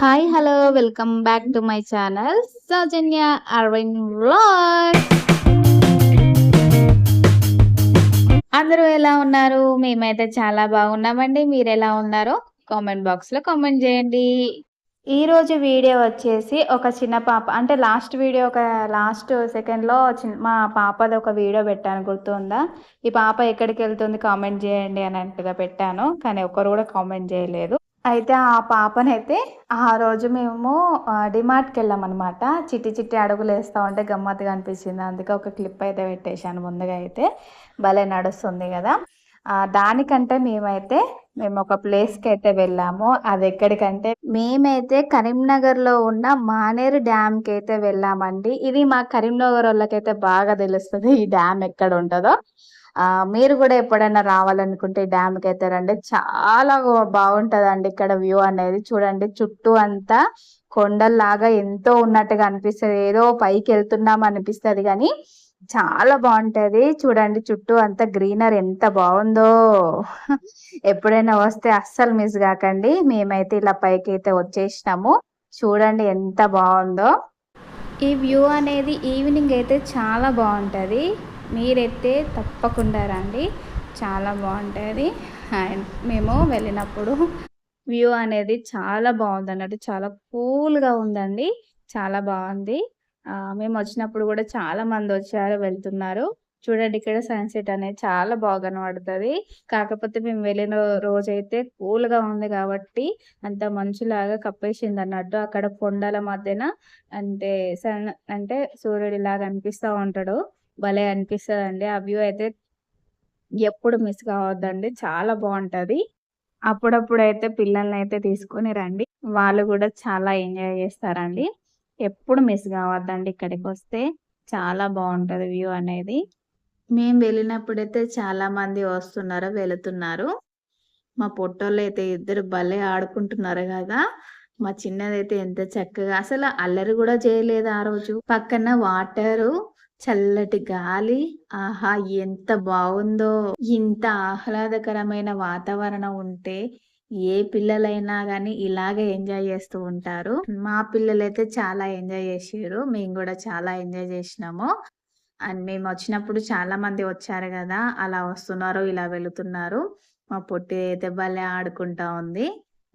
Hi hello welcome back to my channel Soujanya Aravind vlog. అందరూ ఎలా ఉన్నారు? మేమైతే చాలా బాగున్నామండి. మీరు ఎలా ఉన్నారో కామెంట్ బాక్స్ లో కామెంట్ చేయండి. ఈ రోజు వీడియో వచ్చేసి ఒక చిన్న పాప అంటే లాస్ట్ సెకండ్లో మా పాపది ఒక వీడియో పెట్టాను, గుర్తుందా? ఈ పాప ఎక్కడికి వెళ్తుంది కామెంట్ చేయండి అన్నట్టుగా పెట్టాను, కానీ ఒకరు కూడా కామెంట్ చేయలేదు. అయితే ఆ పాపనైతే ఆ రోజు మేము డిమార్ట్కి వెళ్ళామన్నమాట. చిట్టి చిట్టి అడుగులు వేస్తూ ఉంటే గమ్మత్తుగా అనిపించింది, అందుకే ఒక క్లిప్ అయితే పెట్టేశాను. ముందుగా అయితే భలే నడుస్తుంది కదా. దానికంటే మేము ఒక ప్లేస్కి అయితే వెళ్ళాము. అది ఎక్కడికంటే మేమైతే కరీంనగర్లో ఉన్న మానేరు డ్యామ్కి అయితే వెళ్ళామండి. ఇది మా కరీంనగర్ వాళ్ళకైతే బాగా తెలుస్తుంది ఈ డ్యామ్ ఎక్కడ ఉంటుందో. మీరు కూడా ఎప్పుడైనా రావాలనుకుంటే డ్యామ్కి అయితే రండి, చాలా బాగుంటదండి. ఇక్కడ వ్యూ అనేది చూడండి, చుట్టూ అంతా కొండల్లాగా ఎంతో ఉన్నట్టుగా అనిపిస్తుంది, ఏదో పైకి వెళ్తున్నాం అనిపిస్తుంది, కానీ చాలా బాగుంటది. చూడండి చుట్టూ అంతా గ్రీనరీ ఎంత బాగుందో. ఎప్పుడైనా వస్తే అస్సలు మిస్ కాకండి. మేమైతే ఇలా పైకి అయితే వచ్చేసినాము, చూడండి ఎంత బాగుందో. ఈ వ్యూ అనేది ఈవినింగ్ అయితే చాలా బాగుంటుంది, మీరైతే తప్పకుండా రండి, చాలా బాగుంటుంది. అండ్ మేము వెళ్ళినప్పుడు వ్యూ అనేది చాలా బాగుంది అన్నట్టు, చాలా కూల్గా ఉందండి, చాలా బాగుంది. మేము వచ్చినప్పుడు కూడా చాలా మంది వచ్చారు, వెళ్తున్నారు. చూడండి ఇక్కడ సన్సెట్ అనేది చాలా బాగా కనబడుతుంది. కాకపోతే మేము వెళ్ళిన రోజైతే కూల్గా ఉంది కాబట్టి అంత మంచులాగా కప్పేసింది అన్నట్టు. అక్కడ కొండల మధ్యన అంటే సూర్యుడిలాగా అనిపిస్తూ ఉంటాడు, భలే అనిపిస్తుందండి. ఆ వ్యూ అయితే ఎప్పుడు మిస్ కావద్దండి, చాలా బాగుంటది. అప్పుడప్పుడు అయితే పిల్లల్ని అయితే తీసుకొని రండి, వాళ్ళు కూడా చాలా ఎంజాయ్ చేస్తారండి. ఎప్పుడు మిస్ కావద్దండి, ఇక్కడికి వస్తే చాలా బాగుంటది వ్యూ అనేది. మేము వెళ్ళినప్పుడైతే చాలా మంది వస్తున్నారు, వెళుతున్నారు. మా పొట్టోళ్ళు అయితే ఇద్దరు భలే ఆడుకుంటున్నారు కదా. మా చిన్నదైతే ఎంత చక్కగా, అసలు అల్లరి కూడా చేయలేదు ఆ రోజు. పక్కన వాటరు, చల్లటి గాలి, ఆహా ఎంత బాగుందో. ఇంత ఆహ్లాదకరమైన వాతావరణం ఉంటే ఏ పిల్లలైనా కానీ ఇలాగే ఎంజాయ్ చేస్తూ ఉంటారు. మా పిల్లలైతే చాలా ఎంజాయ్ చేసారు, మేము కూడా చాలా ఎంజాయ్ చేసినాము. అండ్ మేము వచ్చినప్పుడు చాలా మంది వచ్చారు కదా, అలా వస్తున్నారు, ఇలా వెళుతున్నారు. మా పొట్టి అయితే భలే ఆడుకుంటా ఉంది,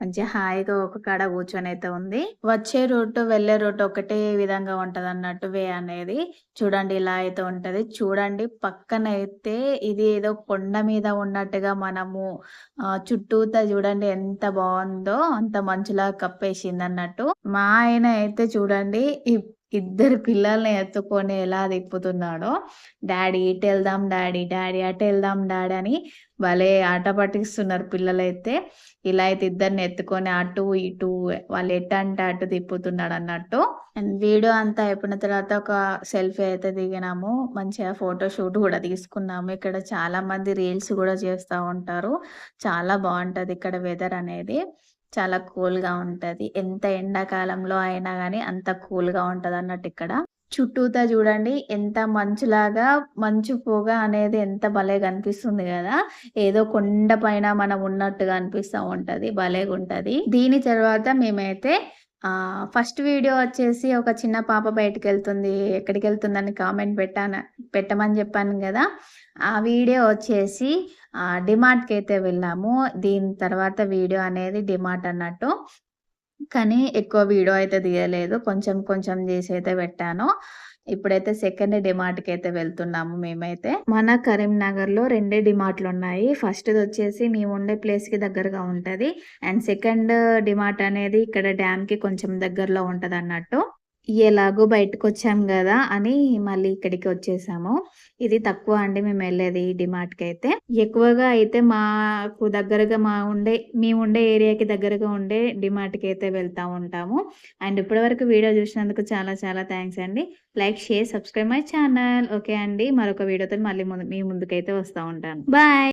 మంచిగా హాయిగా ఒక కాడ కూర్చొని అయితే ఉంది. వచ్చే రూట్ వెళ్ళే రూట్ ఒకటే విధంగా ఉంటది అన్నట్టు వే అనేది. చూడండి ఇలా అయితే ఉంటది. చూడండి పక్కన అయితే ఇది ఏదో కొండ మీద ఉన్నట్టుగా మనము చుట్టూతా చూడండి ఎంత బాగుందో, అంత మంచులా కప్పేసింది అన్నట్టు. మా ఆయన అయితే చూడండి ఇద్దరు పిల్లల్ని ఎత్తుకొని ఎలా తిప్పుతున్నాడో. డాడీ ఇటు వెళ్దాం, డాడీ డాడీ అటు వెళ్దాం డాడీ అని భలే ఆట పట్టిస్తున్నారు పిల్లలైతే. ఇలా అయితే ఇద్దరిని ఎత్తుకొని అటు ఇటు వాళ్ళు ఎటు అంటే అటు తిప్పుతున్నాడు అన్నట్టు. అండ్ వీడియో అంతా అయిపోయిన తర్వాత ఒక సెల్ఫీ అయితే దిగినాము, మంచిగా ఫోటో షూట్ కూడా తీసుకున్నాము. ఇక్కడ చాలా మంది రీల్స్ కూడా చేస్తూ ఉంటారు, చాలా బాగుంటది ఇక్కడ వెదర్ అనేది, చాలా కూల్గా ఉంటది. ఎంత ఎండాకాలంలో అయినా కానీ అంత కూల్గా ఉంటది అన్నట్టు. ఇక్కడ చుట్టూతా చూడండి ఎంత మంచులాగా, మంచు పొగ అనేది ఎంత భలే కనిపిస్తుంది కదా, ఏదో కొండ పైన మనం ఉన్నట్టుగా అనిపిస్తూ ఉంటది, భలేగా ఉంటది. దీని తర్వాత మేమైతే ఫస్ట్ వీడియో వచ్చేసి ఒక చిన్న పాప బయటకు వెళ్తుంది, ఎక్కడికి వెళ్తుందని కామెంట్ పెట్టమని చెప్పాను కదా. ఆ వీడియో వచ్చేసి డిమార్ట్కి అయితే వెళ్ళాము. దీని తర్వాత వీడియో అనేది డిమార్ట్ అన్నట్టు, కానీ ఎక్కువ వీడియో అయితే తీయలేదు, కొంచెం కొంచెం చేసి అయితే పెట్టాను. ఇప్పుడైతే సెకండ్ డిమార్ట్కి అయితే వెళ్తున్నాము. మేమైతే మన కరీంనగర్లో 2 డిమార్ట్లు ఉన్నాయి. ఫస్ట్ వచ్చేసి మేము ఉండే ప్లేస్కి దగ్గరగా ఉంటుంది, అండ్ సెకండ్ డిమార్ట్ అనేది ఇక్కడ డ్యామ్కి కొంచెం దగ్గరలో ఉంటుంది అన్నట్టు. ఎలాగో బయటకు వచ్చాం కదా అని మళ్ళీ ఇక్కడికి వచ్చేసాము. ఇది తక్కువ అండి మేము వెళ్ళేది డిమార్ట్కి అయితే. ఎక్కువగా అయితే మాకు దగ్గరగా మేము ఉండే ఏరియాకి దగ్గరగా ఉండే డిమార్ట్కి అయితే వెళ్తూ ఉంటాము. అండ్ ఇప్పటివరకు వీడియో చూసినందుకు చాలా చాలా థ్యాంక్స్ అండి. Like, share, subscribe my channel. Okay అండి, మరొక వీడియోతో మళ్ళీ మీ ముందుకైతే వస్తూ ఉంటాను. బాయ్.